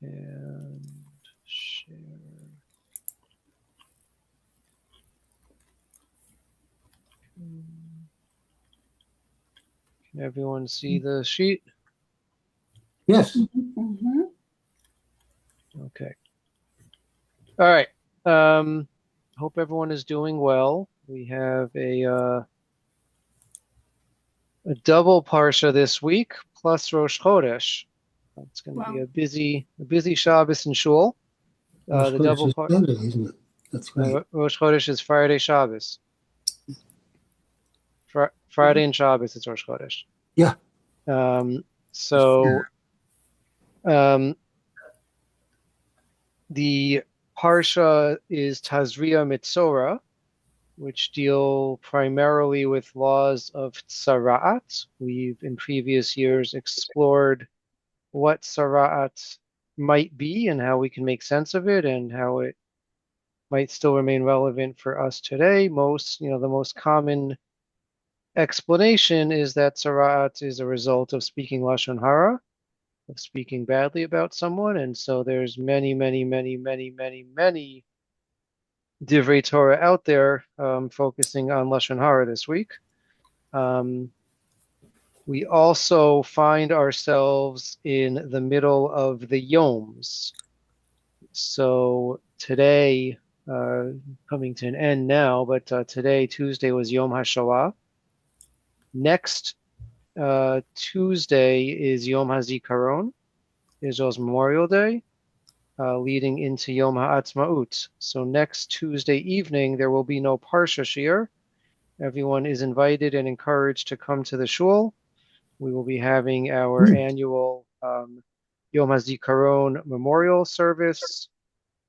And share. Can everyone see the sheet? Yes. Mm-hmm. Okay. All right. Hope everyone is doing well. We have a double parsha this week plus Rosh Chodesh. It's going to be Wow. a busy Shabbos in shul. Rosh The Chodesh double is part Sunday, isn't it? That's right. Rosh Chodesh is Friday Shabbos. Friday and Shabbos it's Rosh Chodesh. Yeah. Um, so um, the parsha is Tazria-Metzora, which deal primarily with laws of tzara'at. We've in previous years explored what tzara'at might be and how we can make sense of it and how it might still remain relevant for us today. The most common explanation is that tzara'at is a result of speaking lashon hara, of speaking badly about someone, and so there's many divrei Torah out there focusing on lashon hara this week. Um, we also find ourselves in the middle of the Yoms. So today, coming to an end now, but today, Tuesday, was Yom HaShoah. Next Tuesday is Yom HaZikaron, Israel's Memorial Day, leading into Yom HaAtzmaut. So next Tuesday evening, there will be no Parsha Shir. Everyone is invited and encouraged to come to the shul. We will be having our annual Yom HaZikaron memorial service,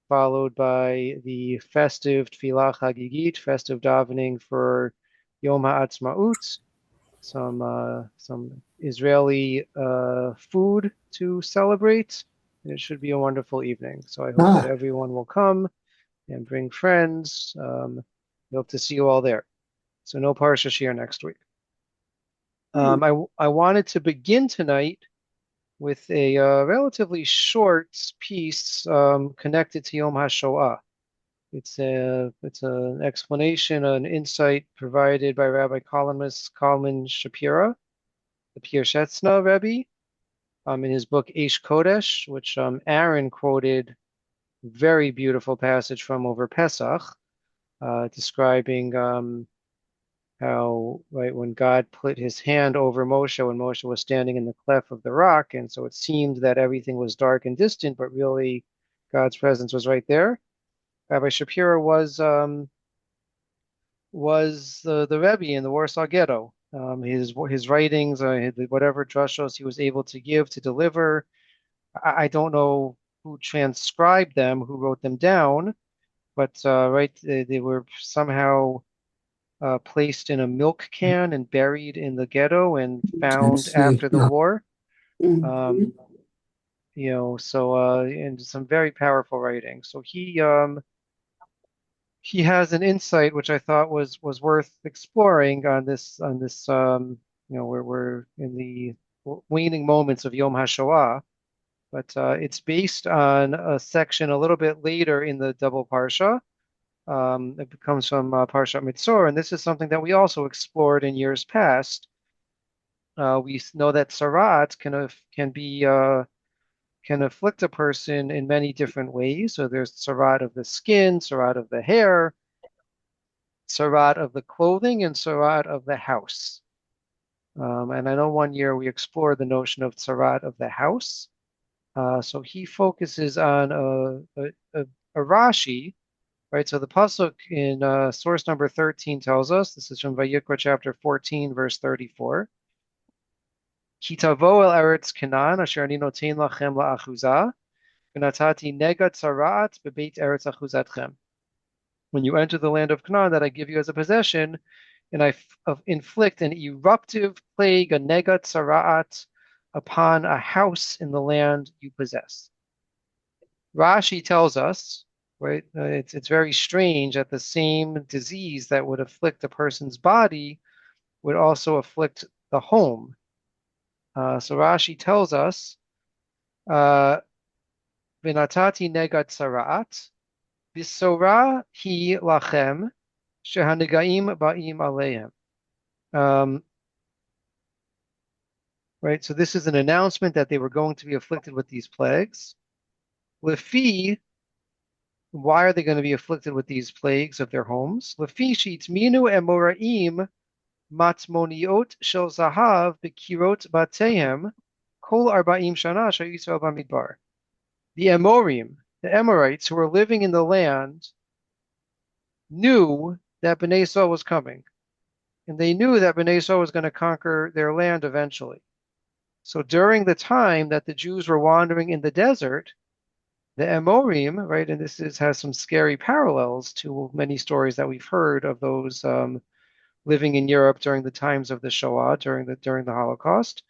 followed by the festive Tfilah Chagigit, festive davening for Yom HaAtzmaut, some Israeli food to celebrate. It should be a wonderful evening. So I hope that Ah, everyone will come and bring friends. I hope to see you all there. So no Parsha Shir next week. I wanted to begin tonight with a relatively short piece connected to Yom HaShoah. It's an explanation, an insight provided by Rabbi Kalman Shapira, the Piershetzna Rebbe, in his book Eish Kodesh, which Aaron quoted very beautiful passage from over Pesach, describing how, right, when God put his hand over Moshe when Moshe was standing in the cleft of the rock, and so it seemed that everything was dark and distant, but really God's presence was right there. Rabbi Shapira was the Rebbe in the Warsaw Ghetto. His writings, whatever drushos he was able to give to deliver, I don't know who transcribed them, who wrote them down, but right, they were somehow placed in a milk can and buried in the ghetto and I found see. after the Yeah. war. Mm-hmm. Um, so and some very powerful writing. So he has an insight which I thought was worth exploring on this where we're in the waning moments of Yom HaShoah, but it's based on a section a little bit later in the double parsha. It comes from Parshat Metzora, and this is something that we also explored in years past. We know that sarat can afflict a person in many different ways. So there's sarat of the skin, sarat of the hair, sarat of the clothing, and sarat of the house. And I know one year we explored the notion of sarat of the house. So he focuses on a Rashi, right? So the pasuk in source number 13 tells us, this is from Vayikra chapter 14, verse 34. Ki tavo el eretz Canaan asher ani noten lachem la'achuzah, v'natati nega tzaraat bebeit eretz achuzatchem. When you enter the land of Canaan that I give you as a possession, and I inflict an eruptive plague, a nega tzaraat, upon a house in the land you possess. Rashi tells us, right, it's very strange that the same disease that would afflict a person's body would also afflict the home. So Rashi tells us, uh, v'natati negat tzara'at, b'sorah hi lachem, shehanagaim ba'im aleihem. Um, right, so this is an announcement that they were going to be afflicted with these plagues. Lefi, why are they going to be afflicted with these plagues of their homes? Lefi sheitminu emoraim matmoniot shel zahav bekirot batehem kol arba'im shana shayisrael bamidbar. The Amorim, the Amorites who were living in the land, knew that Bnei Yisrael was coming, and they knew that Bnei Yisrael was going to conquer their land eventually. So during the time that the Jews were wandering in the desert, the Amorim, right, and has some scary parallels to many stories that we've heard of those living in Europe during the times of the Shoah, during the Holocaust.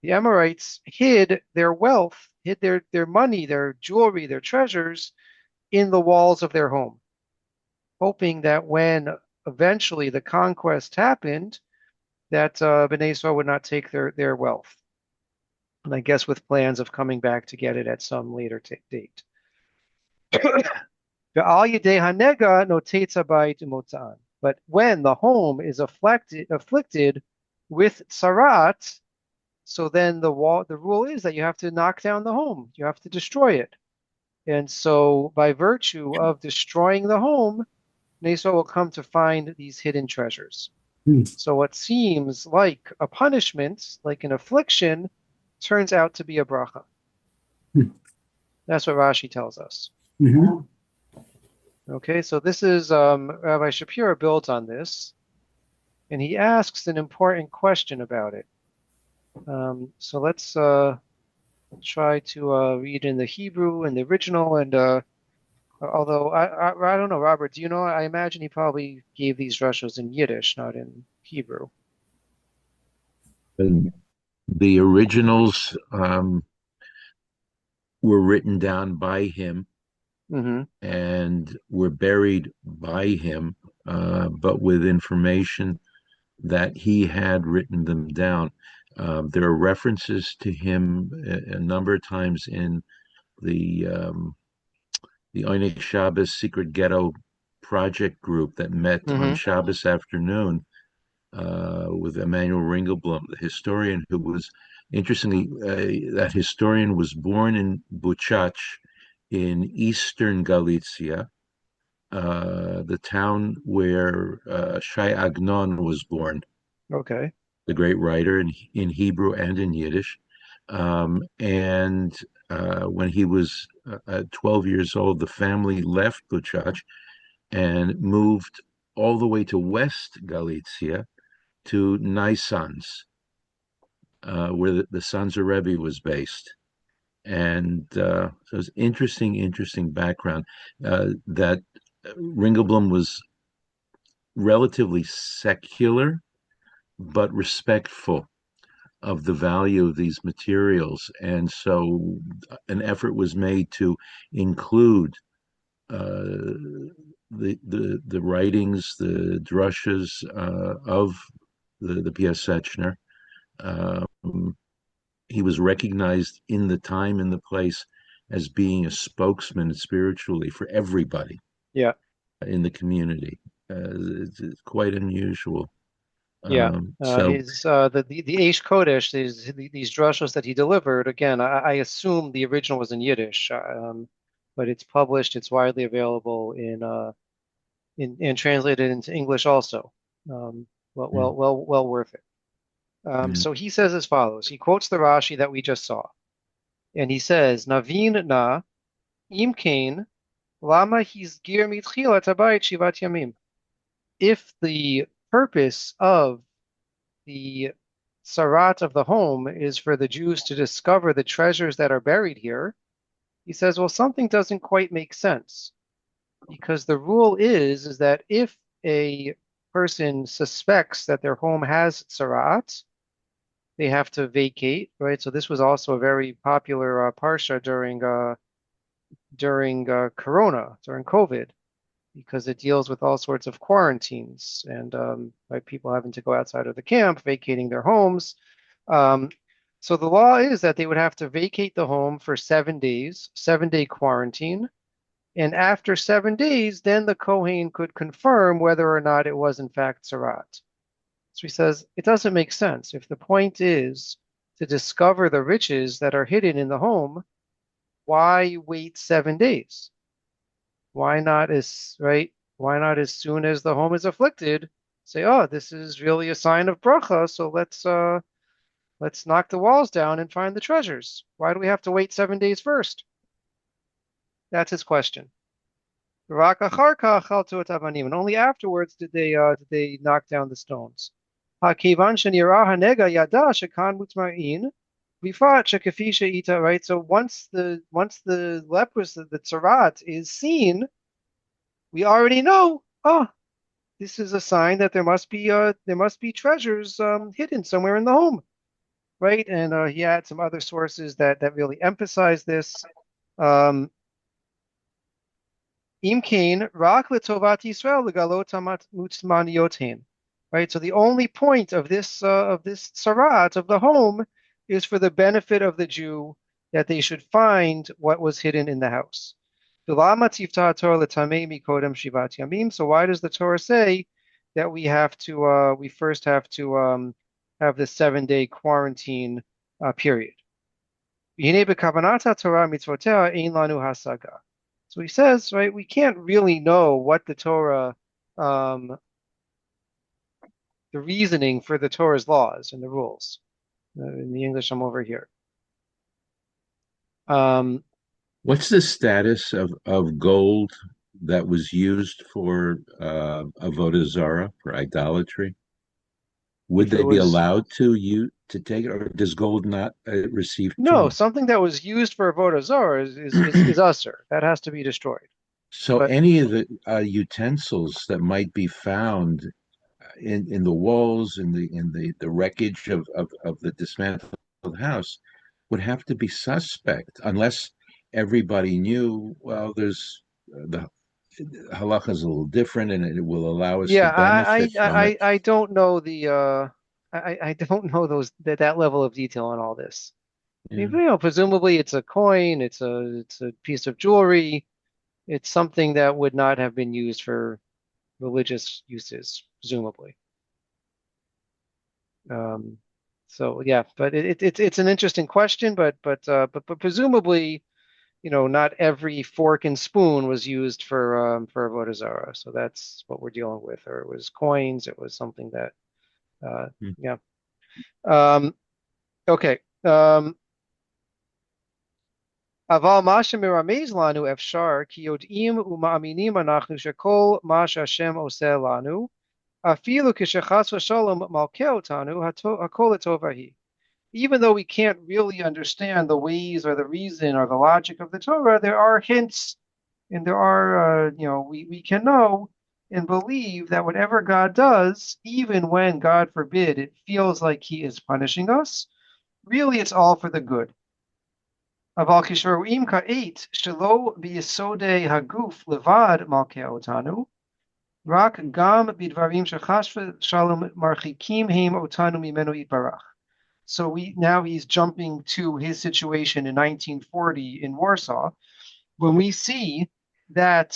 The Amorites hid their wealth, hid their money, their jewelry, their treasures in the walls of their home, hoping that when eventually the conquest happened, that Bnei Yisrael would not take their wealth. And I guess with plans of coming back to get it at some later date. But when the home is afflicted with tsarat, so then the rule is that you have to knock down the home. You have to destroy it. And so by virtue of destroying the home, Nesor will come to find these hidden treasures. Hmm. So what seems like a punishment, like an affliction, turns out to be a bracha. Hmm. That's what Rashi tells us. Mhm. Okay, so this is Rabbi Shapiro built on this, and he asks an important question about it. So let's try to read in the Hebrew and the original, and although I don't know, Robert, do you know? I imagine he probably gave these drushos in Yiddish, not in Hebrew. And the originals were written down by him Mm-hmm. and were buried by him, but with information that he had written them down. There are references to him a number of times in the Einik Shabbos Secret Ghetto Project group that met on Mm-hmm. Shabbos afternoon with Emmanuel Ringelblum, the historian, who was interestingly that historian was born in Buchach in eastern Galicia, the town where Shai Agnon was born, Okay. the great writer in Hebrew and in Yiddish. And when he was 12 years old, the family left Buchach and moved all the way to West Galicia to Naisans, where the Sanzer Rebbe was based. And so it's interesting background that Ringelblum was relatively secular, but respectful of the value of these materials. And so an effort was made to include the writings, the drushes of the P.S. Setchner. Um, he was recognized in the time and the place as being a spokesman spiritually for everybody Yeah. in the community. It's quite unusual. Yeah. So His the Eish Kodesh, these drushos that he delivered. Again, I assume the original was in Yiddish, but it's published. It's widely available in and translated into English also. Um, well worth it. yeah. So he says as follows. He quotes the Rashi that we just saw, and he says, "Navin na im kain lama hizgir mitchilat habayit shivat yamim." If the purpose of the sarat of the home is for the Jews to discover the treasures that are buried here, he says, well, something doesn't quite make sense because the rule is that if a person suspects that their home has sarat, they have to vacate, right? So this was also a very popular parsha during Corona, during COVID, because it deals with all sorts of quarantines and by people having to go outside of the camp, vacating their homes. Um, So the law is that they would have to vacate the home for 7 days, 7-day quarantine. And after 7 days, then the Kohen could confirm whether or not it was in fact Sarat. So he says it doesn't make sense. If the point is to discover the riches that are hidden in the home, why wait 7 days? Why not as right? Why not as soon as the home is afflicted, say, oh, this is really a sign of bracha, so let's knock the walls down and find the treasures. Why do we have to wait 7 days first? That's his question. And only afterwards did they knock down the stones. Right? So once the leprosy, the tzarat is seen, we already know, oh, this is a sign that there must be treasures hidden somewhere in the home, right? And he had some other sources that really emphasize this. Um, Imkain rak letovat Yisrael legalot mutzmaniotain. Right. So the only point of this sarat of the home is for the benefit of the Jew that they should find what was hidden in the house. So why does the Torah say that we first have to have the 7-day quarantine period? So he says, right, we can't really know what um, the reasoning for the Torah's laws and the rules. In the English, I'm over here. Um, What's the status of gold that was used for avodah zarah, for idolatry? Would if it they be was allowed to take it, or does gold not receive no, tuma? something that was used for avodah zarah is usher. That has to be destroyed. So But any of the utensils that might be found in the walls, in the wreckage of the dismantled house, would have to be suspect unless everybody knew. Well, there's the halacha is a little different, and it will allow us to yeah, benefit from it. I don't know I don't know that level of detail on all this. I Yeah. mean, presumably it's a coin, it's a piece of jewelry, it's something that would not have been used for religious uses, presumably. Um, so yeah, but it's an interesting question, but presumably, not every fork and spoon was used for avodah zarah. So that's what we're dealing with, or it was coins, it was something that Hmm. yeah. Um, okay. אבל מה שמרמז לנו אפשר, כי יודעים ומאמינים אנחנו שכל מה שהשם עושה לנו, אפילו כשחס ושלום מלכה אותנו, הכל לטובה היא. Even though we can't really understand the ways or the reason or the logic of the Torah, there are hints and there are, we can know and believe that whatever God does, even when, God forbid, it feels like he is punishing us, really it's all for the good. אבל כשרואים כעת שלא ביסודי הגוף לבד מלכה אותנו, רק גם בדברים שחס ושלום מרחיקים הם אותנו ממנו יתברך. So now he's jumping to his situation in 1940 in Warsaw, when we see that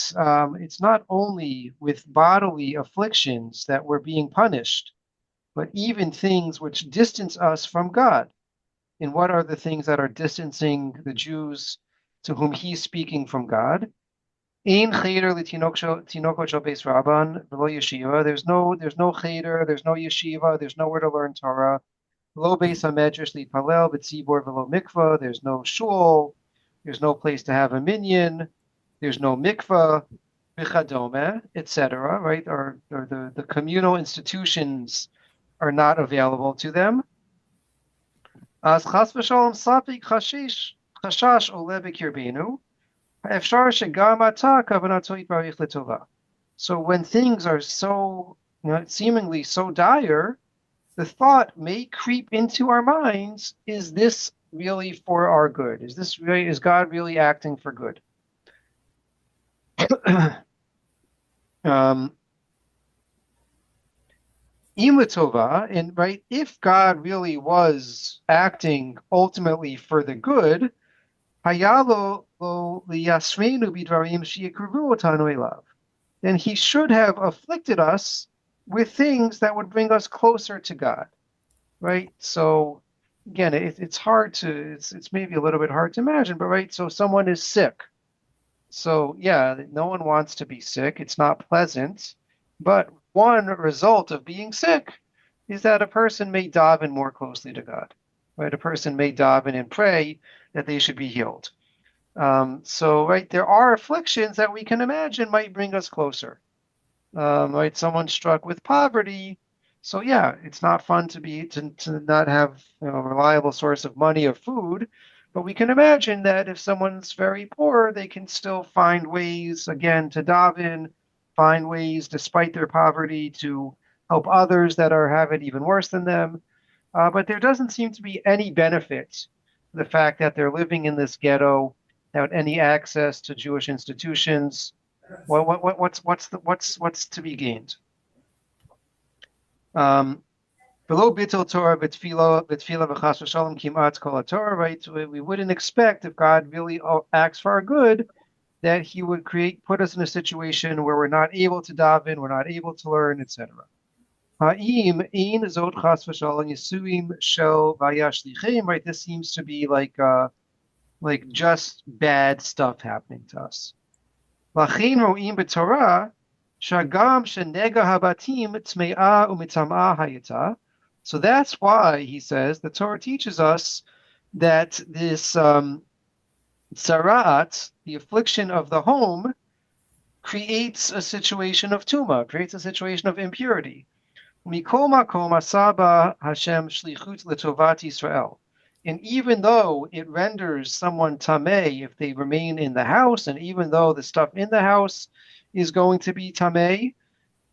it's not only with bodily afflictions that we're being punished, but even things which distance us from God. And what are the things that are distancing the Jews to whom he's speaking from God? Ein cheder l'tinokot shel beis rabban v'lo yeshiva. There's no cheder, there's no yeshiva, there's nowhere to learn Torah. V'lo beis hamedrash litpalel b'tzibor v'lo mikvah. There's no shul. There's no place to have a minyan. There's no mikvah, v'chadome, etc. Right? Or the communal institutions are not available to them. As chas v'shalom safik chashash ole b'kirbenu. Efshar shegam ata kavanato yitbarich letova. So when things are so, seemingly so dire, the thought may creep into our minds: Is this really for our good? Is God really acting for good? um, Im Latova, and right, if God really was acting ultimately for the good, Hayalo lo liyasrenu bidvarim sheyekruvu otanu elav, then he should have afflicted us with things that would bring us closer to God, right? So again, it's hard to, it's maybe a little bit hard to imagine, but right, so someone is sick. So yeah, no one wants to be sick. It's not pleasant. But one result of being sick is that a person may daven more closely to God, right? A person may daven and pray that they should be healed. So, right, there are afflictions that we can imagine might bring us closer. Right, someone struck with poverty. So yeah, it's not fun to not have, a reliable source of money or food, but we can imagine that if someone's very poor, they can still find ways again to daven, find ways despite their poverty to help others that are have it even worse than them. But there doesn't seem to be any benefit to the fact that they're living in this ghetto without any access to Jewish institutions. What's to be gained? Below bittul Torah b'tfila v'chas v'shalom kimat kol Torah, right? So we wouldn't expect if God really acts for our good that He would put us in a situation where we're not able to daven, we're not able to learn, etc. Ha'im ein zot chas v'shalom yisuim shel vayashlichim, right? This seems to be like just bad stuff happening to us. Lachin ro'im b'Torah shagam shenega habatim tme'a u'mitam'a hayita. So that's why he says the Torah teaches us that this tzaraat, the affliction of the home, creates a situation of tuma, creates a situation of impurity. Mikol makom asaba Hashem shlichut letovat Yisrael. And even though it renders someone tameh if they remain in the house, and even though the stuff in the house is going to be tameh,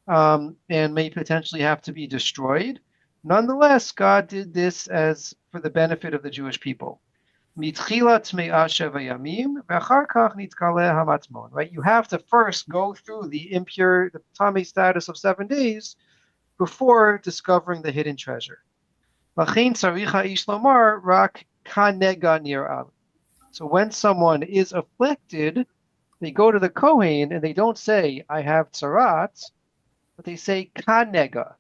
and may potentially have to be destroyed, nonetheless, God did this as for the benefit of the Jewish people. Mitchila tme'a sheva yamim, ve'achar kach nitkale hamatmon. Right, you have to first go through the tameh status of 7 days before discovering the hidden treasure. So when someone is afflicted, they go to the Kohen and they don't say, I have tzarat, but they say kanega.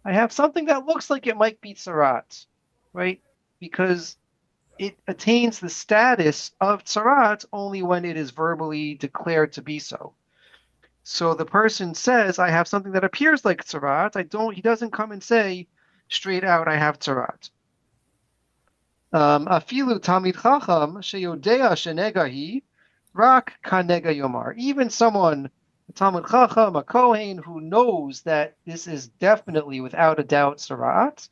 I have something that looks like it might be tzarat, right? Because it attains the status of tzarat only when it is verbally declared to be so. So the person says, I have something that appears like tzarat. He doesn't come and say straight out, I have tzarat. Afilu tamid chacham sheyodea shenegahi rak kanega yomar. Even someone, a Talmud Chacham, a Kohen, who knows that this is definitely, without a doubt, tzarat,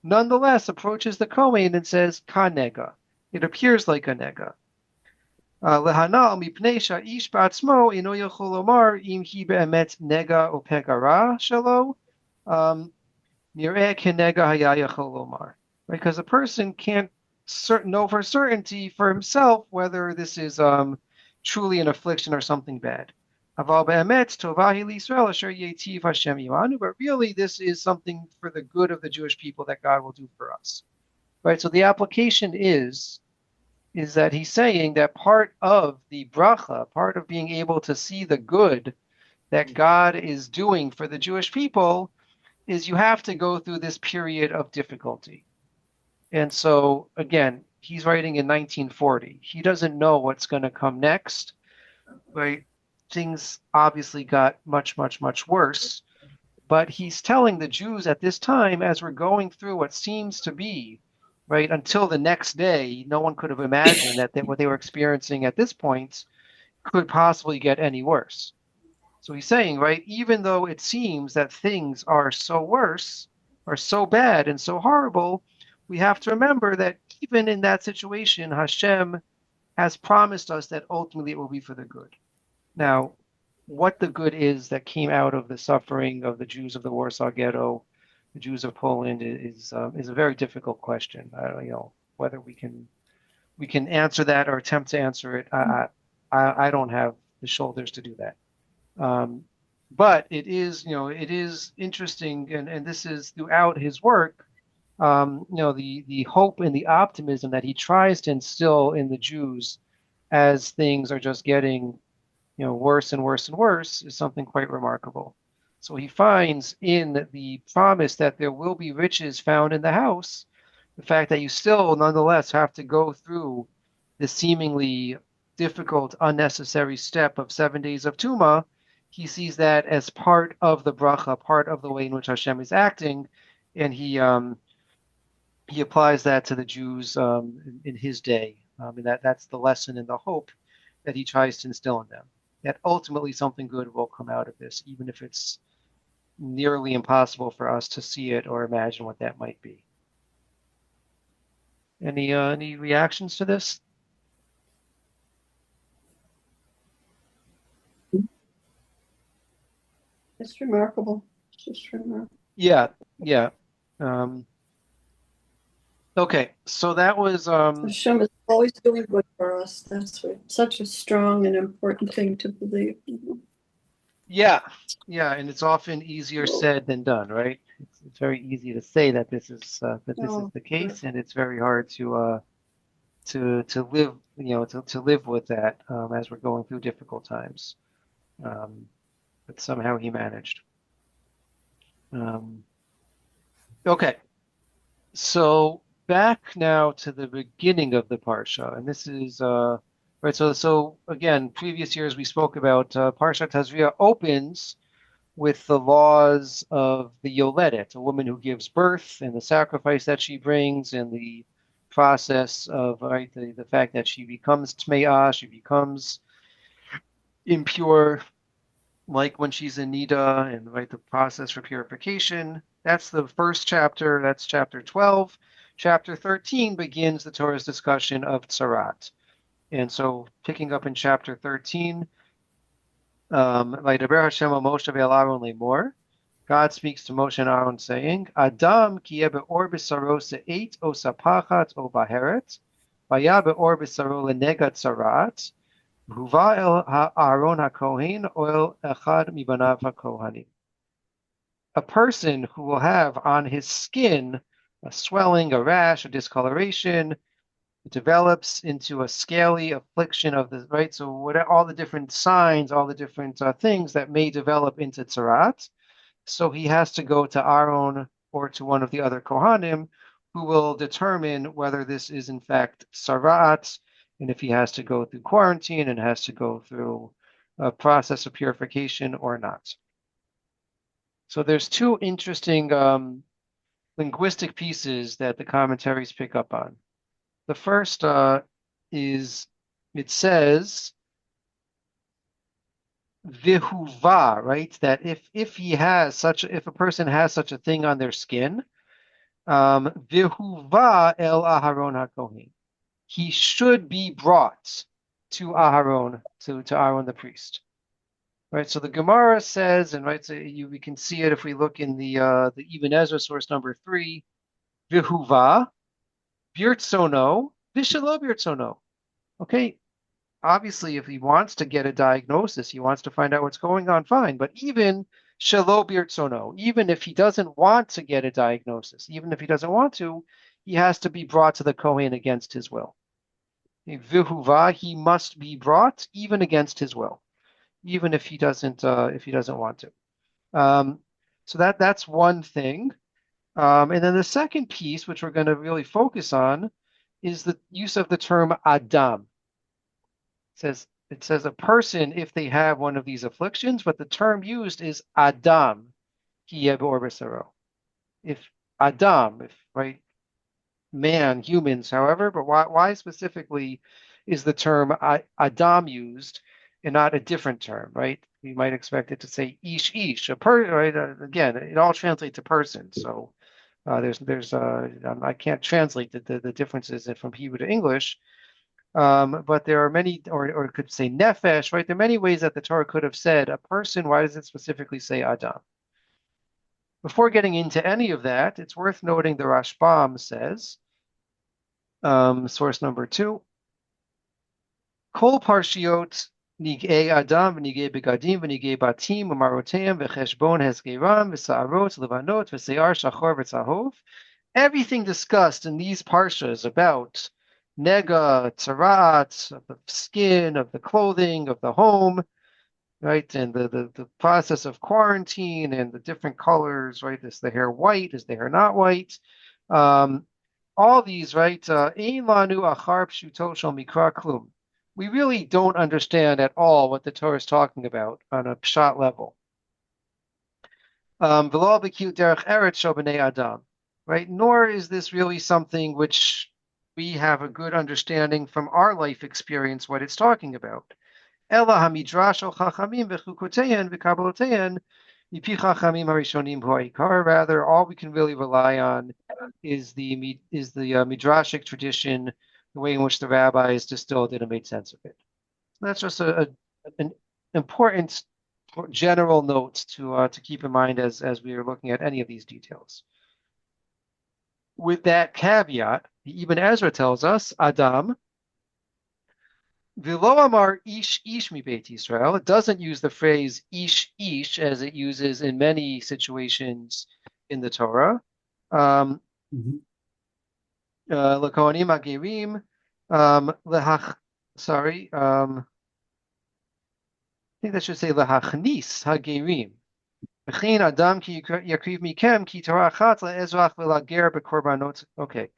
nonetheless approaches the Kohen and says, kanega. It appears like a nega. Lehanal mipnei sha'ish ba'atzmo ino yochol lomar im hi be'emet nega o pegara shelo nireh kenega haya yochol lomar. Because a person can't know for certainty for himself whether this is truly an affliction or something bad. Aval be'emet tovahi l'Yisrael asher yetiv Hashem imanu. But really, this is something for the good of the Jewish people that God will do for us. Right. So the application is that he's saying that part of the bracha, part of being able to see the good that God is doing for the Jewish people, is you have to go through this period of difficulty. And so, again, he's writing in 1940. He doesn't know what's going to come next, right? Things obviously got much, much, much worse. But he's telling the Jews at this time, as we're going through what seems to be, right, until the next day, no one could have imagined that what they were experiencing at this point could possibly get any worse. So he's saying, right, even though it seems that things are so worse, or so bad and so horrible, we have to remember that even in that situation, Hashem has promised us that ultimately it will be for the good. Now, what the good is that came out of the suffering of the Jews of the Warsaw Ghetto, the Jews of Poland, is a very difficult question. I don't, whether we can answer that or attempt to answer it. I don't have the shoulders to do that. But it is, it is interesting, and this is throughout his work, the hope and the optimism that he tries to instill in the Jews as things are just getting, worse and worse and worse is something quite remarkable. So he finds in the promise that there will be riches found in the house, the fact that you still nonetheless have to go through the seemingly difficult, unnecessary step of 7 days of Tuma, he sees that as part of the bracha, part of the way in which Hashem is acting, and he applies that to the Jews in his day, and that's the lesson and the hope that he tries to instill in them. That ultimately something good will come out of this, even if it's nearly impossible for us to see it or imagine what that might be. Any reactions to this? It's remarkable. It's just remarkable. Yeah, yeah. Um, okay, so that was Hashem is always doing good for us. That's what, such a strong and important thing to believe. yeah, yeah, and it's often easier said than done, right? It's very easy to say that this is Oh, the case, and it's very hard to live, to live with that as we're going through difficult times. Um, but somehow he managed. Um, okay, so back now to the beginning of the parsha, and this is right. So again, previous years we spoke about Parsha Tazria opens with the laws of the Yoledet, a woman who gives birth, and the sacrifice that she brings, and the process of right the fact that she becomes tmeah, she becomes impure, like when she's in nida, and right the process for purification. That's the first chapter. That's chapter 12. Chapter 13 begins the Torah's discussion of tzarat. And so, picking up in chapter 13, Vaydaber Hashem el Moshe ve'el Aaron lemor. God speaks to Moshe and Aaron, saying, Adam ki yeh be'or b'saro se'et o sapachat o baheret, vaya be'or b'saro lenegat tzarat, v'huva el Aaron haKohen oil echad mibanav haKohanim. A person who will have on his skin a swelling, a rash, a discoloration, it develops into a scaly affliction of the right. So what all the different signs, all the different things that may develop into tzarat. So he has to go to Aaron or to one of the other Kohanim who will determine whether this is in fact tzarat, and if he has to go through quarantine and has to go through a process of purification or not. So there's two interesting linguistic pieces that the commentaries pick up on. The first is it says vihuva, right? That if a person has such a thing on their skin, vihuva el Aharon haKohen, he should be brought to Aharon, to Aaron the priest. Right, so the Gemara says, and right, so we can see it if we look in the Ibn Ezra source number 3, vihuva birtsono vishalo birtsono. Okay, obviously, if he wants to get a diagnosis, he wants to find out what's going on, fine. But even shelo birtsono, even if he doesn't want to get a diagnosis, even if he doesn't want to, he has to be brought to the Kohen against his will. Vihuva, he must be brought even against his will, even if he doesn't want to. So that's one thing. And then the second piece, which we're going to really focus on, is the use of the term Adam. It says a person if they have one of these afflictions, but the term used is Adam, ki yeh be'or b'saro. If Adam, if right, man, humans, however, but why specifically is the term Adam used and not a different term, right? You might expect it to say ish, right? Again, it all translates to person. So I can't translate the differences from Hebrew to English, but there are many, or it could say nefesh, right? There are many ways that the Torah could have said a person. Why does it specifically say Adam? Before getting into any of that, it's worth noting the Rashbam says, source number 2, Kol Parshiot Nigei Adam, Nigei Begadim, Nigei Batim, Umaroteim, Vecheshbon, Hezgeram, V'Sa'arot, Levanot, V'Se'ar, Shachor, V'Tzahov. Everything discussed in these parshas about nega, tzarat, of the skin, of the clothing, of the home, right, and the process of quarantine and the different colors, right? Is the hair white? Is the hair not white? Um, all these, right? Ein lanu achar pshuto shel mikra klum. We really don't understand at all what the Torah is talking about on a pshat level. V'lo b'kiyut derech eretz shel b'nei adam, right? Nor is this really something which we have a good understanding from our life experience what it's talking about. Ela hamidrash al chachamim v'chukotein v'kabalotein mipi chachamim harishonim ha'ikar. Rather, all we can really rely on is the midrashic tradition, the way in which the rabbis distilled it and made sense of it. That's just an important general note to keep in mind as we are looking at any of these details. With that caveat, the Ibn Ezra tells us, Adam, V'lo amar ish ish mi Beit Yisrael. It doesn't use the phrase ish ish as it uses in many situations in the Torah. L'kohanim hagerim, sorry, I think that should say lahachnis hagerim. V'chein adam ki yakriv mikem ki Torah achat le'ezrach v'lager b'korbanot. Okay,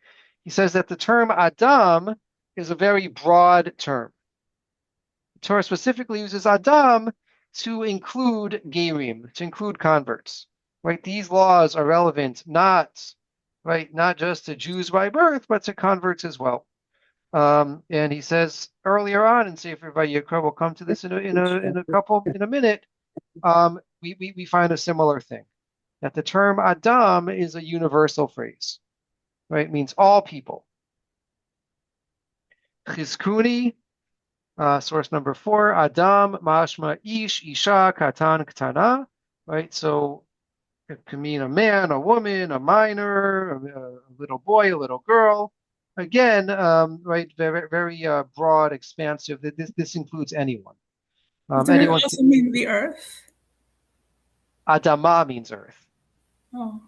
he says that the term adam is a very broad term. The Torah specifically uses Adam to include Gerim, to include converts. Right? These laws are relevant not just to Jews by birth, but to converts as well. And he says earlier on in Sefer Vayikra, we'll come to this in a minute. We find a similar thing, that the term Adam is a universal phrase. Right? It means all people. Chizkuni. Source number 4, Adam, Mashma, Ish, Isha, Katan, Katana, right? So it can mean a man, a woman, a minor, a little boy, a little girl. Again, right, very, very broad, expansive. This includes anyone. Does it also mean the earth? Adama means earth. Oh.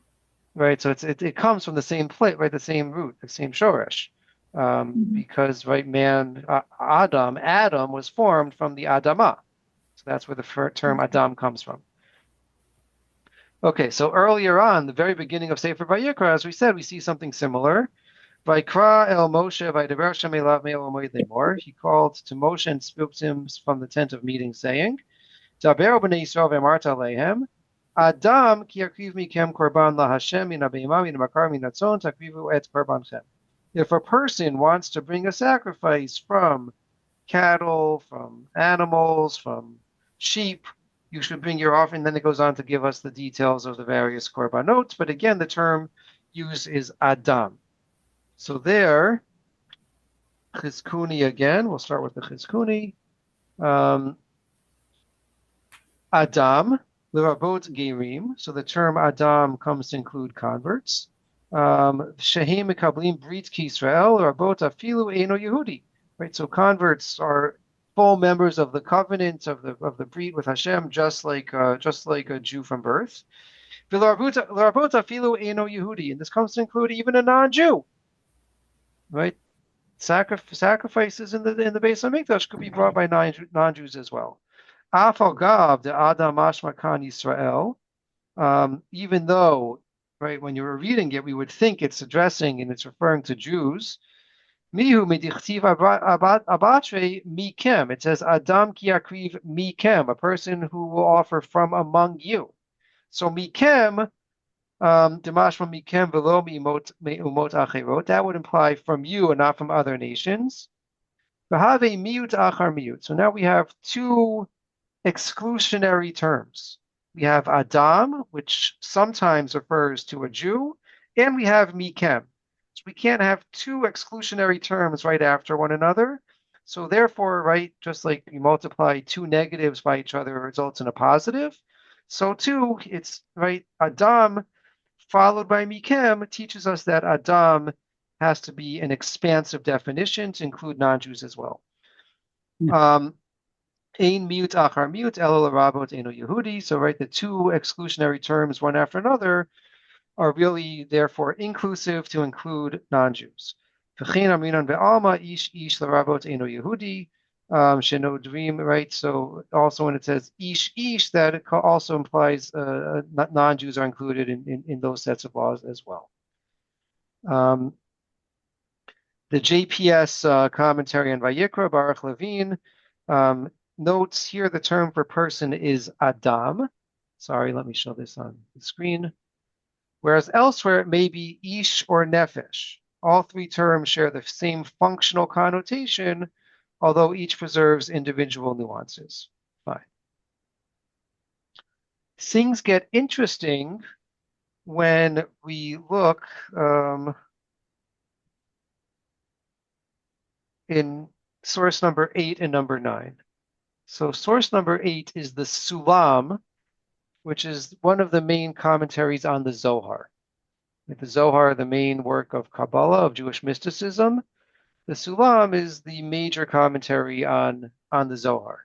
Right, so it comes from the same place, right? The same root, the same shoresh. Because Adam was formed from the Adama. So that's where the term Adam comes from. Okay, so earlier on, the very beginning of Sefer Vayikra, as we said, we see something similar. Vaikra el Moshe vaydaber Shem elav me'el moed lemor. He called to Moshe and spoke to him from the tent of meeting, saying, Daber b'nei Yisrael ve'amarta leihem, Adam ki yakriv mikem korban laHashem min ha'beimah min ha'makar min hatzon takrivu et korbanchem. If a person wants to bring a sacrifice from cattle, from animals, from sheep, you should bring your offering. Then it goes on to give us the details of the various korbanot. But again, the term used is Adam. So there, Chizkuni again. We'll start with the Chizkuni. Adam, l'rabot gerim. So the term Adam comes to include converts. Shehim mekablim brit ki Yisrael, rabot afilu eino Yehudi. Right, so converts are full members of the covenant of the brit with Hashem, just like a Jew from birth. Rabot afilu eino Yehudi, and this comes to include even a non-Jew. Right, sacrifices in the Beis Hamikdash could be brought by non-Jews as well. Afal gav de Adam mashma kan Yisrael, even though, right, when you were reading it, we would think it's addressing and it's referring to Jews. Mihu medichtiv abatre mikem. It says Adam ki yakriv mikem, a person who will offer from among you. So mikem, demashma mikem velo mi'umot acherot. That would imply from you and not from other nations. V'have miut achar miut. So now we have two exclusionary terms. We have Adam, which sometimes refers to a Jew, and we have Mikem. So we can't have two exclusionary terms right after one another. So therefore, right, just like you multiply two negatives by each other, it results in a positive. So too, it's right, Adam followed by Mikem teaches us that Adam has to be an expansive definition to include non-Jews as well. Ein mute achar mute, elo l'rabot eno Yehudi. So, right, the two exclusionary terms, one after another, are really therefore inclusive to include non-Jews. V'chein amrinan be'alma ish ish l'rabot eno Yehudi. Sheno dream, right? So also when it says ish ish, that it also implies non-Jews are included in those sets of laws as well. The JPS commentary on Vayikra, Baruch Levine, notes here the term for person is Adam. Sorry, let me show this on the screen. Whereas elsewhere it may be Ish or Nefesh. All three terms share the same functional connotation, although each preserves individual nuances. Fine. Things get interesting when we look in source number 8 and number 9. So source number 8 is the Sulam, which is one of the main commentaries on the Zohar. The Zohar, the main work of Kabbalah, of Jewish mysticism. The Sulam is the major commentary on the Zohar.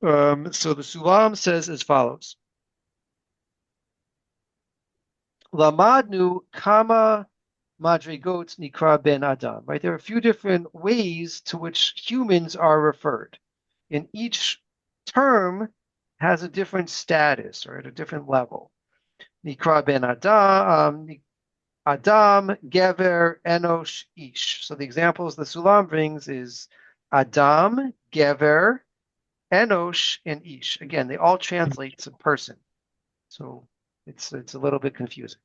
So the Sulam says as follows. Lamadnu kama madrigot nikra ben Adam. Right? There are a few different ways to which humans are referred. And each term has a different status or at a different level. Nikra ben Adam, Adam, Gever, Enosh, Ish. So the examples the Sulam brings is Adam, Gever, Enosh, and Ish. Again, they all translate to person. So it's a little bit confusing.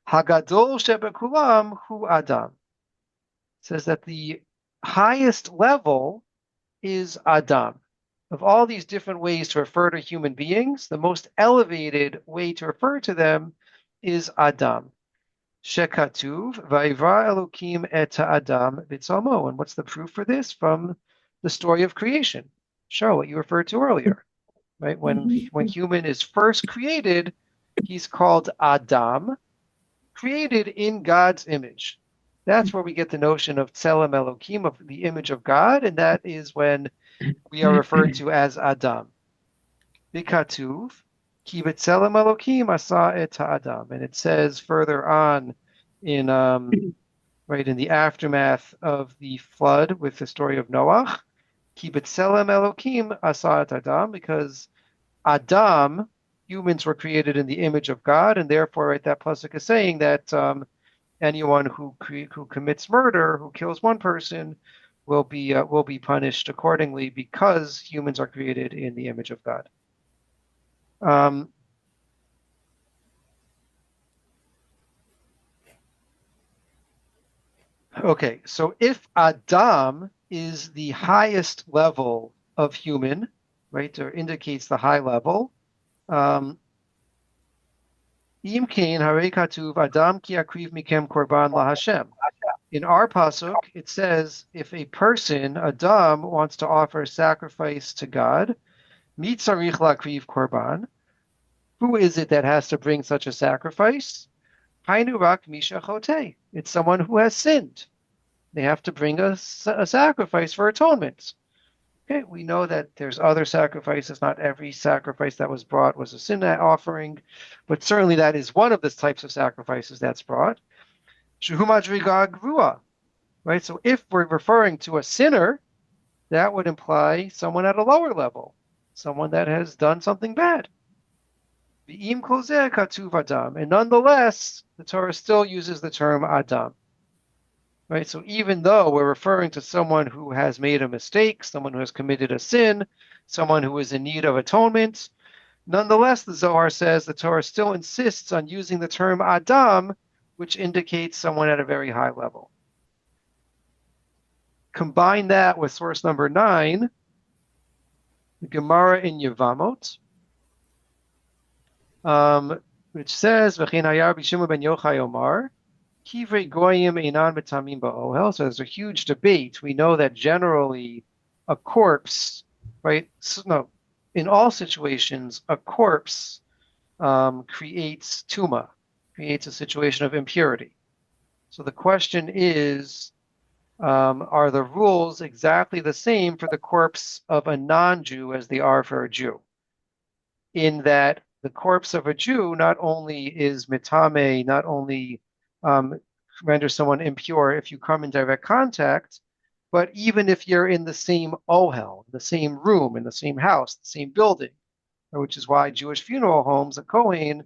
Hagadol shebekulam hu Adam. It says that the highest level is Adam. Of all these different ways to refer to human beings, the most elevated way to refer to them is Adam. Shekatuv, Vayivra Elokim et Adam b'tzalmo. And what's the proof for this? From the story of creation. Show what you referred to earlier. Right? When human is first created, he's called Adam, created in God's image. That's where we get the notion of Tselem Elokim, of the image of God, and that is when we are referred to as Adam. Bikatuv, ki b'tselem Elokim asa et Adam. And it says further on in right in the aftermath of the flood with the story of Noah, ki b'tselem Elokim asa et Adam, because Adam, humans were created in the image of God, and therefore, right, that pasuk is saying that anyone who commits murder, who kills one person, will be punished accordingly because humans are created in the image of God. Okay, so if Adam is the highest level of human, right, or indicates the high level, Im kain harei katuv Adam ki akriv mikem korban laHashem. In our pasuk, it says if a person, Adam, wants to offer a sacrifice to God, mi tzarich lakriv korban. Who is it that has to bring such a sacrifice? Hainu rak misha chote. It's someone who has sinned. They have to bring a sacrifice for atonement. Okay, we know that there's other sacrifices. Not every sacrifice that was brought was a sin offering, but certainly that is one of the types of sacrifices that's brought. Shehu madriga grua, right? So if we're referring to a sinner, that would imply someone at a lower level, someone that has done something bad. V'im kol zeh katuv Adam, and nonetheless, the Torah still uses the term Adam. Right, so even though we're referring to someone who has made a mistake, someone who has committed a sin, someone who is in need of atonement, nonetheless, the Zohar says the Torah still insists on using the term Adam, which indicates someone at a very high level. Combine that with source number 9, the Gemara in Yevamot, which says, V'chein hayar b'Shimon ben Yochai Omar, Kivrei goyim einan betamim ba'ohel. So there's a huge debate. We know that generally a corpse, right? No, in all situations, a corpse creates tuma, creates a situation of impurity. So the question is, are the rules exactly the same for the corpse of a non-Jew as they are for a Jew? In that the corpse of a Jew not only is mitame, not only renders someone impure if you come in direct contact, but even if you're in the same ohel, the same room, in the same house, the same building, which is why Jewish funeral homes, a Kohen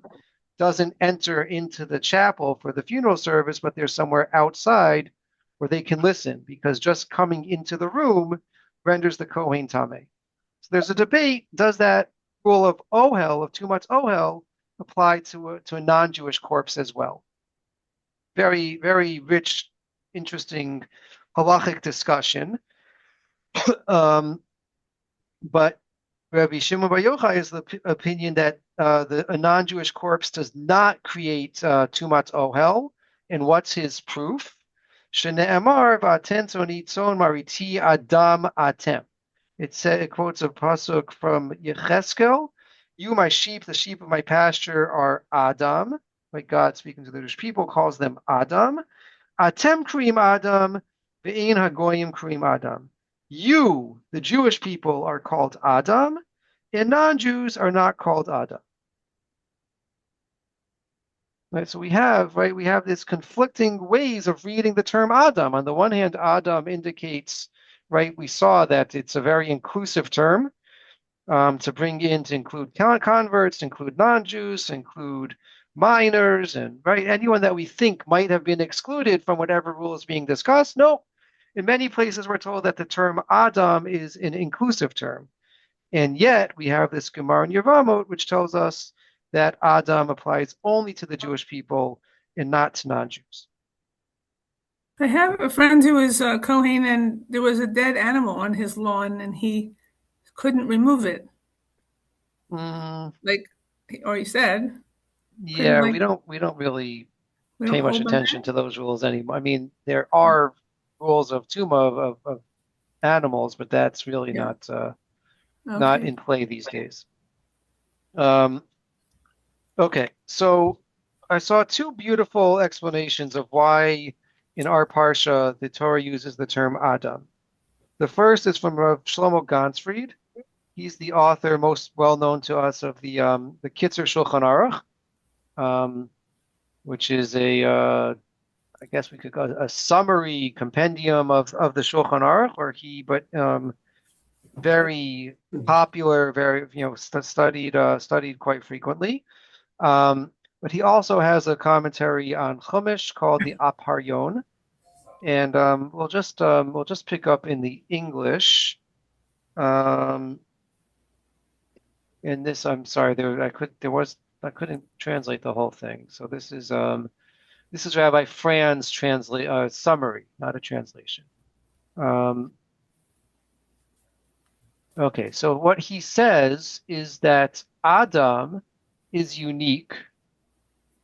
doesn't enter into the chapel for the funeral service, but they're somewhere outside where they can listen, because just coming into the room renders the Kohen Tameh. So there's a debate, does that rule of ohel, of too much ohel, apply to a non-Jewish corpse as well? Very, very rich, interesting halachic discussion. But Rabbi Shimon Bar Yochai is the opinion that a non-Jewish corpse does not create tumat ohel. And what's his proof? Shene'emar v'aten tzon mariti adam atem. It quotes a pasuk from Yecheskel. You, my sheep, the sheep of my pasture, are Adam. Like God speaking to the Jewish people calls them Adam. Atem krim Adam, ve'ein hagoyim krim Adam. You, the Jewish people, are called Adam, and non-Jews are not called Adam. Right, so we have this conflicting ways of reading the term Adam. On the one hand, Adam indicates, right, we saw that it's a very inclusive term to include converts, to include non-Jews, to include minors, and right, anyone that we think might have been excluded from whatever rule is being discussed. No, in many places we're told that the term Adam is an inclusive term. And yet we have this Gemara in Yevamot, which tells us that Adam applies only to the Jewish people and not to non-Jews. I have a friend who is a Kohen, and there was a dead animal on his lawn, and he couldn't remove it. Or he said. Yeah, we don't really pay much attention to those rules anymore. I mean, there are rules of tuma of animals, but that's really not in play these days. Okay, so I saw two beautiful explanations of why in our parsha the Torah uses the term Adam. The first is from Rav Shlomo Gansfried. He's the author most well known to us of the Kitzur Shulchan Aruch, which is I guess we could call a summary compendium of the Shulchan Aruch, but very popular, very studied quite frequently. But he also has a commentary on Chumash called the Aparyon, and we'll just pick up in the English. And this, I'm sorry, I couldn't translate the whole thing. So this is Rabbi Fran's summary, not a translation. Okay, so what he says is that Adam is unique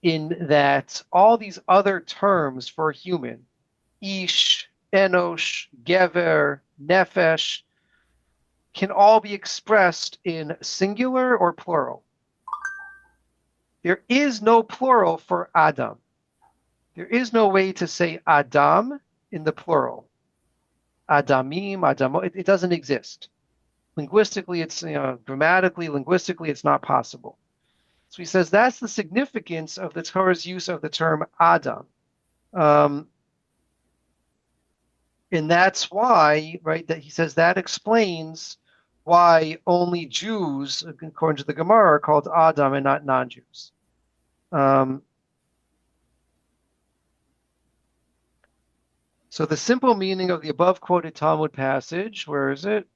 in that all these other terms for human, ish, enosh, gever, nefesh, can all be expressed in singular or plural. There is no plural for Adam. There is no way to say Adam in the plural. Adamim, Adamo, it doesn't exist. Linguistically, grammatically, linguistically, it's not possible. So he says that's the significance of the Torah's use of the term Adam. And that's why, right, that he says that explains why only Jews, according to the Gemara, are called Adam and not non-Jews. So the simple meaning of the above quoted Talmud passage, where is it?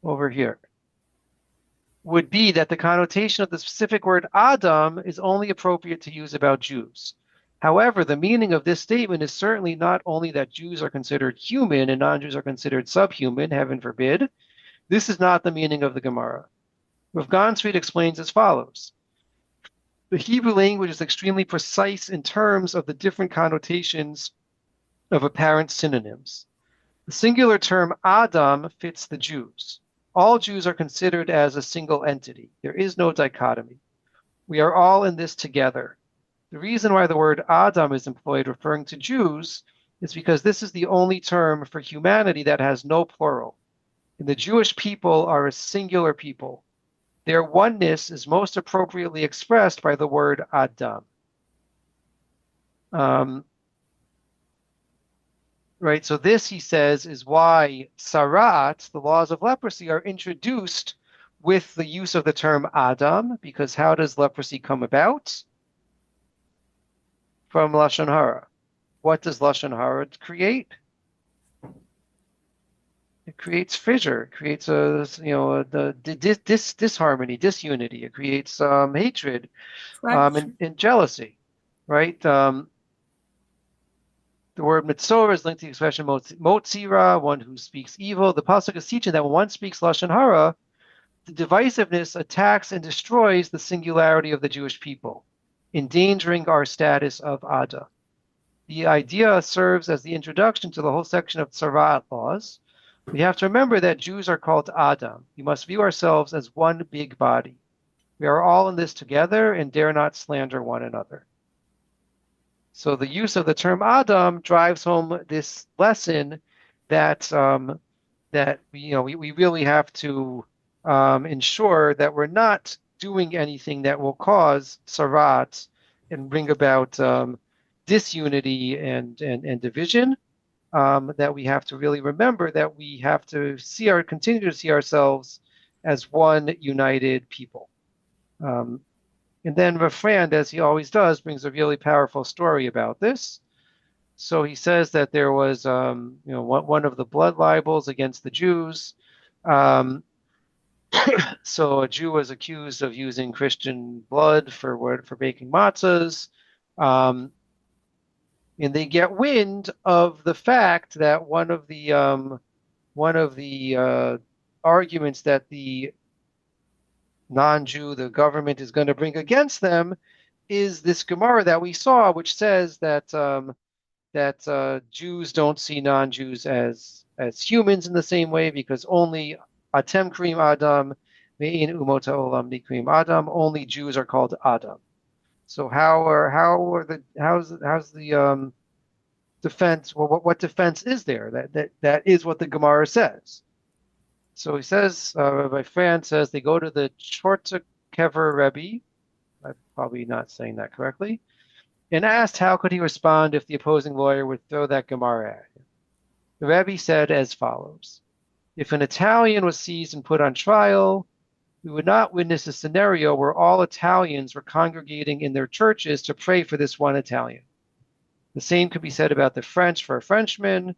Over here, would be that the connotation of the specific word Adam is only appropriate to use about Jews. However, the meaning of this statement is certainly not only that Jews are considered human and non-Jews are considered subhuman, heaven forbid. This is not the meaning of the Gemara. Rav Gansfried explains as follows. The Hebrew language is extremely precise in terms of the different connotations of apparent synonyms. The singular term Adam fits the Jews. All Jews are considered as a single entity. There is no dichotomy. We are all in this together. The reason why the word Adam is employed referring to Jews is because this is the only term for humanity that has no plural. And the Jewish people are a singular people. Their oneness is most appropriately expressed by the word Adam. Right, so this, he says, is why Sarat, the laws of leprosy, are introduced with the use of the term Adam, because how does leprosy come about? From Lashon Hara. What does Lashon Hara create? It creates fissure. It creates disharmony, disunity. It creates hatred, and jealousy, right? The word Metzora is linked to the expression Motzira, one who speaks evil. The pasuk is teaching that when one speaks Lashon Hara, the divisiveness attacks and destroys the singularity of the Jewish people, endangering our status of Ada. The idea serves as the introduction to the whole section of Tzaraat laws. We have to remember that Jews are called Adam. We must view ourselves as one big body. We are all in this together and dare not slander one another. So the use of the term Adam drives home this lesson that that we really have to ensure that we're not doing anything that will cause sarat and bring about disunity and division. That we have to really remember that we have to continue to see ourselves as one united people. And then Rav Frand, as he always does, brings a really powerful story about this. So he says that there was, one of the blood libels against the Jews. So a Jew was accused of using Christian blood for baking matzahs. And they get wind of the fact that one of the arguments that the non-Jew, the government, is going to bring against them is this Gemara that we saw, which says that Jews don't see non-Jews as humans in the same way, because only Atem Krim Adam, Me'in Umota Olam Nikrim Adam, only Jews are called Adam. So how's the defense? Well, what defense is there? That is what the Gemara says. So he says, Rabbi Frand says, they go to the Chorta Kever Rebbe, I'm probably not saying that correctly, and asked how could he respond if the opposing lawyer would throw that Gemara at him. The Rebbe said as follows: if an Italian was seized and put on trial, we would not witness a scenario where all Italians were congregating in their churches to pray for this one Italian. The same could be said about the French for a Frenchman,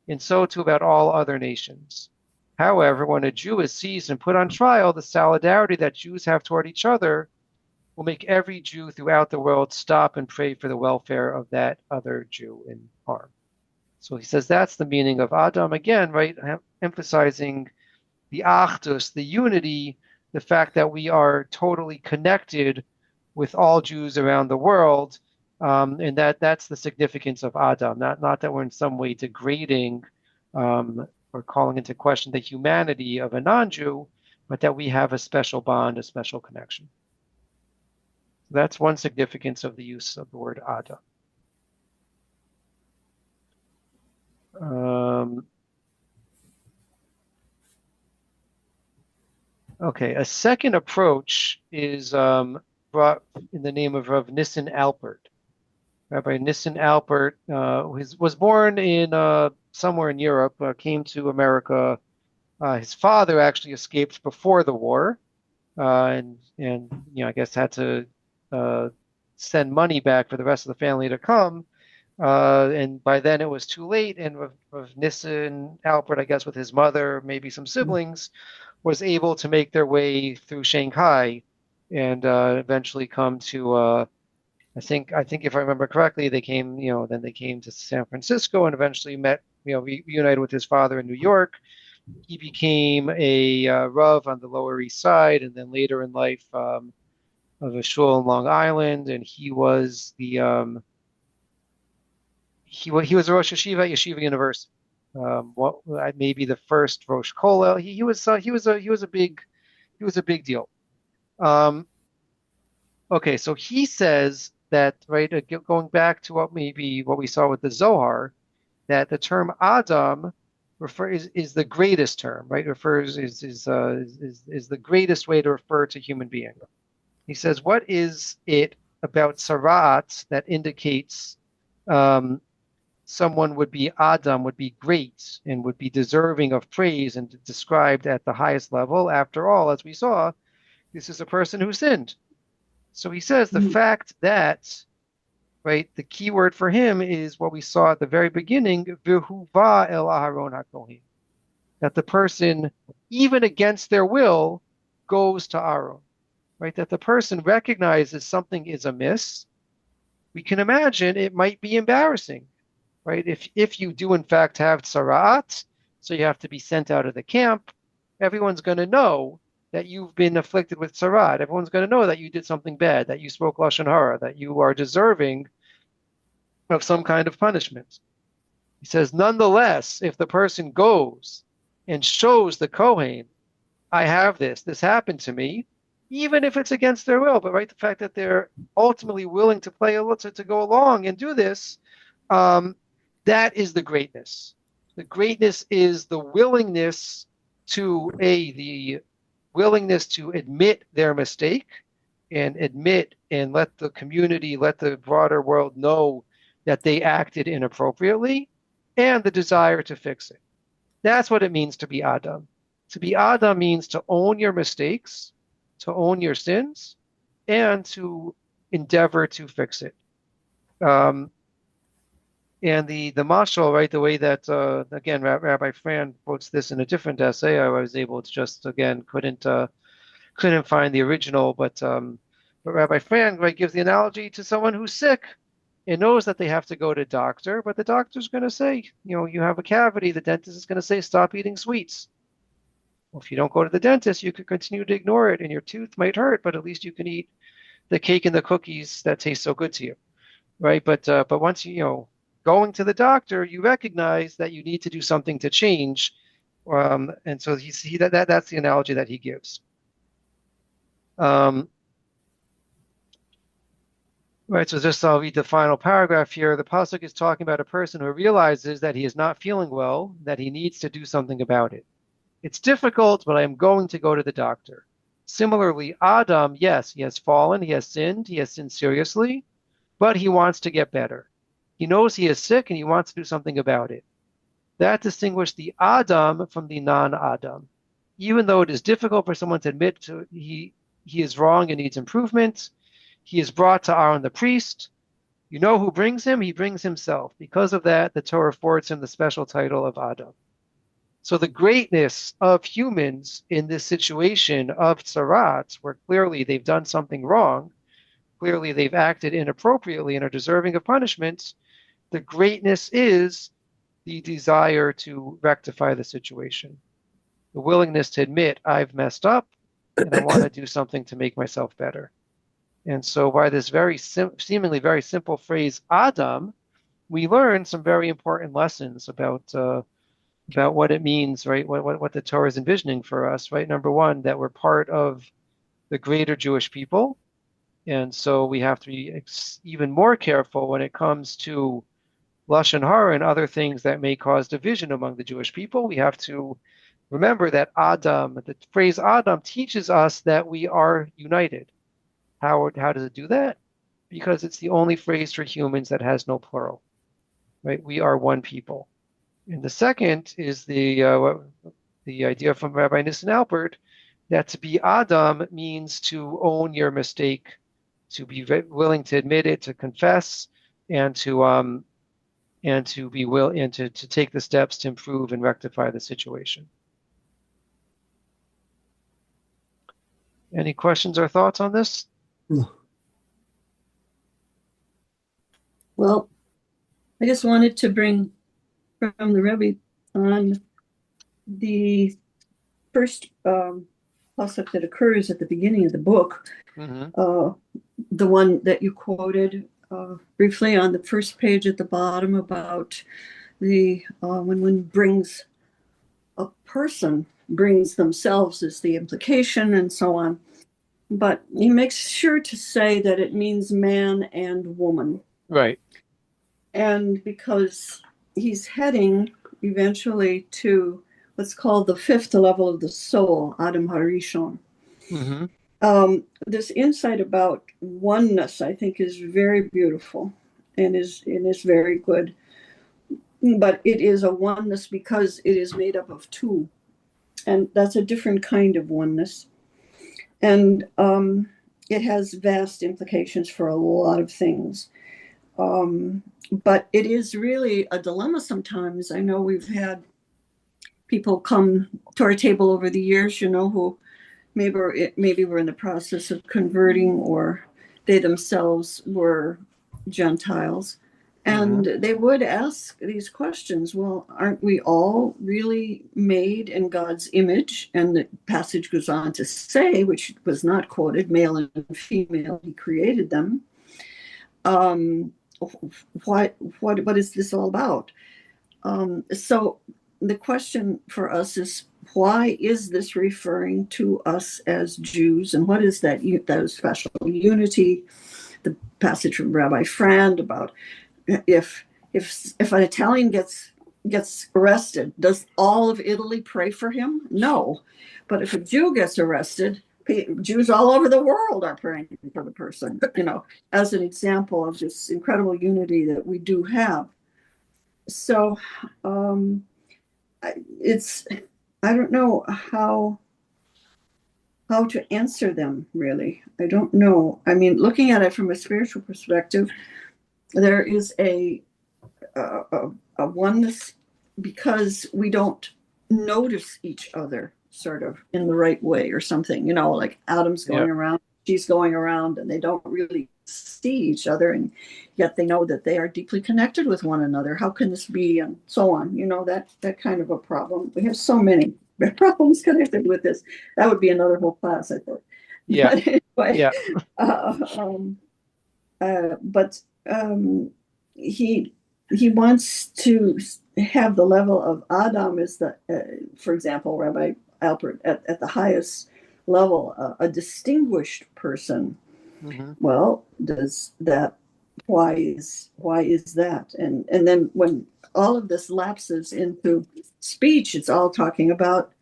and so too about all other nations. However, when a Jew is seized and put on trial, the solidarity that Jews have toward each other will make every Jew throughout the world stop and pray for the welfare of that other Jew in harm. So he says that's the meaning of Adam, again, right? Emphasizing the achdus, the unity, the fact that we are totally connected with all Jews around the world, and that's the significance of Adam. Not that we're in some way degrading or calling into question the humanity of a non-Jew, but that we have a special bond, a special connection. That's one significance of the use of the word Adam. Okay, a second approach is brought in the name of Rav Nissen Alpert. Rabbi Nissen Alpert was born in somewhere in Europe, came to America. His father actually escaped before the war, and I guess had to send money back for the rest of the family to come. And by then it was too late, and Rav Nissen Alpert, I guess with his mother, maybe some siblings, was able to make their way through Shanghai and eventually come to I think if I remember correctly, they came to San Francisco and eventually reunited with his father in New York. He became a Rav on the Lower East Side, and then later in life of a shul in Long Island, and he was the he was a Rosh Yeshiva at Yeshiva University. Maybe the first Rosh Kollel. He was a big deal. Okay, so he says that, right, going back to what we saw with the Zohar, that the term Adam is the greatest term, right? Refers is the greatest way to refer to human being. He says, what is it about Sarat that indicates someone would be Adam, would be great, and would be deserving of praise and described at the highest level? After all, as we saw, this is a person who sinned. So he says the fact that, right, the key word for him is what we saw at the very beginning, V'huva el Aharon HaKohen, that the person, even against their will, goes to Aaron, right? That the person recognizes something is amiss. We can imagine it might be embarrassing, right? If you do in fact have tzaraat, so you have to be sent out of the camp, everyone's going to know that you've been afflicted with tzaraat. Everyone's going to know that you did something bad, that you spoke lashon hara, that you are deserving of some kind of punishment. He says, nonetheless, if the person goes and shows the Kohen, I have this happened to me, even if it's against their will, but right, the fact that they're ultimately willing to to go along and do this, that is the greatness. The greatness is the willingness the willingness to admit their mistake and admit and let the community, let the broader world know that they acted inappropriately, and the desire to fix it. That's what it means to be Adam. To be Adam means to own your mistakes, to own your sins, and to endeavor to fix it. And the mashal, right, the way that, again, Rabbi Fran quotes this in a different essay, I was able to just, again, couldn't find the original, but Rabbi Fran, right, gives the analogy to someone who's sick and knows that they have to go to a doctor, but the doctor's going to say, you have a cavity. The dentist is going to say, stop eating sweets. Well, if you don't go to the dentist, you could continue to ignore it, and your tooth might hurt, but at least you can eat the cake and the cookies that taste so good to you, right? But once going to the doctor, you recognize that you need to do something to change, and so that's the analogy that he gives. Right, so just I'll read the final paragraph here. The pasuk is talking about a person who realizes that he is not feeling well, that he needs to do something about it. It's difficult, but I am going to go to the doctor. Similarly, Adam, yes, he has fallen, he has sinned seriously, but he wants to get better. He knows he is sick and he wants to do something about it. That distinguishes the Adam from the non-Adam. Even though it is difficult for someone to admit he is wrong and needs improvement, he is brought to Aaron the priest. You know who brings him? He brings himself. Because of that, the Torah affords him the special title of Adam. So the greatness of humans in this situation of tzarat, where clearly they've done something wrong, clearly they've acted inappropriately and are deserving of punishment, the greatness is the desire to rectify the situation. The willingness to admit, I've messed up, and I want to do something to make myself better. And so by this seemingly very simple phrase, Adam, we learn some very important lessons about what it means, right? What the Torah is envisioning for us, right? Number one, that we're part of the greater Jewish people. And so we have to be even more careful when it comes to lashon hara and other things that may cause division among the Jewish people. We have to remember that Adam, the phrase Adam, teaches us that we are united. How does it do that? Because it's the only phrase for humans that has no plural, right? We are one people. And the second is the idea from Rabbi Nissen Alpert that to be Adam means to own your mistake, to be willing to admit it, to confess, and to be willing and to take the steps to improve and rectify the situation. Any questions or thoughts on this? Well, I just wanted to bring from the Rebbe on the first pasuk that occurs at the beginning of the book, the one that you quoted briefly on the first page at the bottom about the when one brings a person, brings themselves is the implication and so on. but he makes sure to say that it means man and woman. Right. And because he's heading eventually to what's called the fifth level of the soul, Adam Harishon. Mm-hmm. This insight about oneness, I think, is very beautiful and is very good. But it is a oneness because it is made up of two, and that's a different kind of oneness. And it has vast implications for a lot of things. But it is really a dilemma sometimes. I know we've had people come to our table over the years, who maybe were in the process of converting, or they themselves were Gentiles. And they would ask these questions. Well, aren't we all really made in God's image? And the passage goes on to say, which was not quoted, male and female, he created them. What is this all about? So the question for us is, why is this referring to us as Jews, and what is that special unity? The passage from Rabbi Frand about if an Italian gets arrested, does all of Italy pray for him? No. But if a Jew gets arrested, Jews all over the world are praying for the person, as an example of this incredible unity that we do have. So I don't know how to answer them, really. I don't know. I mean, looking at it from a spiritual perspective, there is a oneness because we don't notice each other sort of in the right way or something, like Adam's going around, she's going around, and they don't really see each other, and yet they know that they are deeply connected with one another. How can this be? And so on, that kind of a problem. We have so many problems connected with this. That would be another whole class, I thought. Yeah. But anyway, yeah. He wants to have the level of Adam as for example, Rabbi Alpert, at the highest level, a distinguished person. Well, why is that? And then when all of this lapses into speech, it's all talking about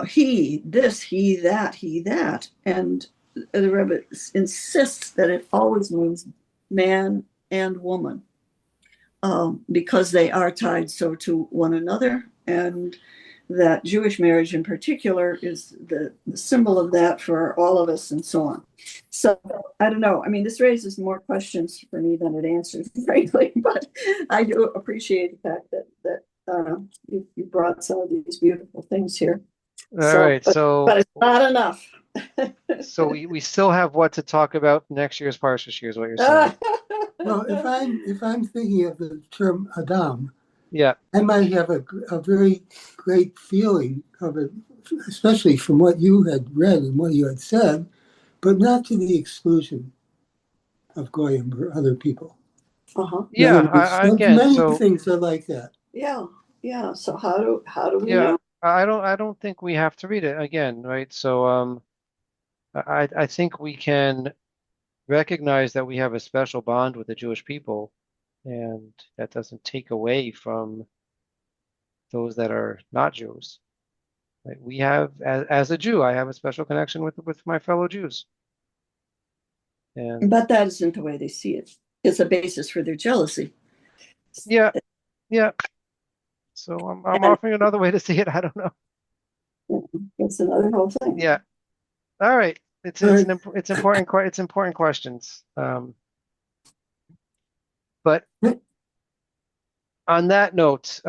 he this, he that, and the Rebbe insists that it always means man and woman, because they are tied so to one another, and that Jewish marriage in particular is the symbol of that for all of us, and so on. So I don't know. I mean, this raises more questions for me than it answers, frankly, but I do appreciate the fact that you brought some of these beautiful things here. All right. But it's not enough. So we still have what to talk about next year's Parsha Shir, is what you're saying. Well, if I'm thinking of the term Adam, yeah, I might have a very great feeling of it, especially from what you had read and what you had said, but not to the exclusion of Goyim or other people. Yeah. Again, many things are like that. Yeah. So how do we know? I don't think we have to read it again, right? So I think we can recognize that we have a special bond with the Jewish people, and that doesn't take away from those that are not Jews. Right? We have, as a Jew, I have a special connection with my fellow Jews. But that isn't the way they see it. It's a basis for their jealousy. Yeah. So I'm offering another way to see it. I don't know. It's another whole thing. Yeah. All right. It's important questions. But on that note,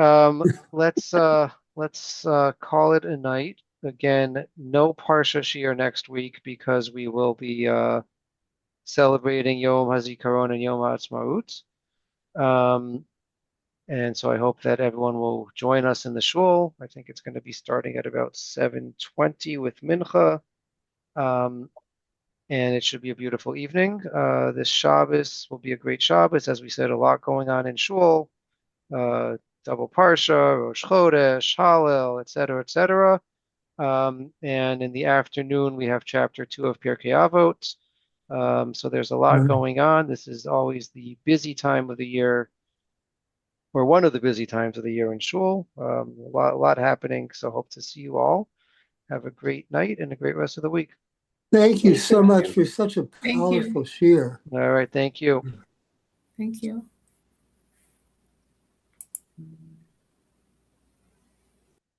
let's call it a night. Again, no Parsha Shir next week because we will be celebrating Yom HaZikaron and Yom HaAtzmaut. And so I hope that everyone will join us in the shul. I think it's going to be starting at about 7:20 with Mincha. And it should be a beautiful evening. This Shabbos will be a great Shabbos. As we said, a lot going on in shul. Double Parsha, Rosh Chodesh, Hallel, etc., etc. And in the afternoon, we have chapter 2 of Pirkei Avot. So there's a lot going on. This is always the busy time of the year, or one of the busy times of the year in shul. A lot happening. So hope to see you all. Have a great night and a great rest of the week. Thank you so much for such a Thank you. powerful share. All right. Thank you. Thank you.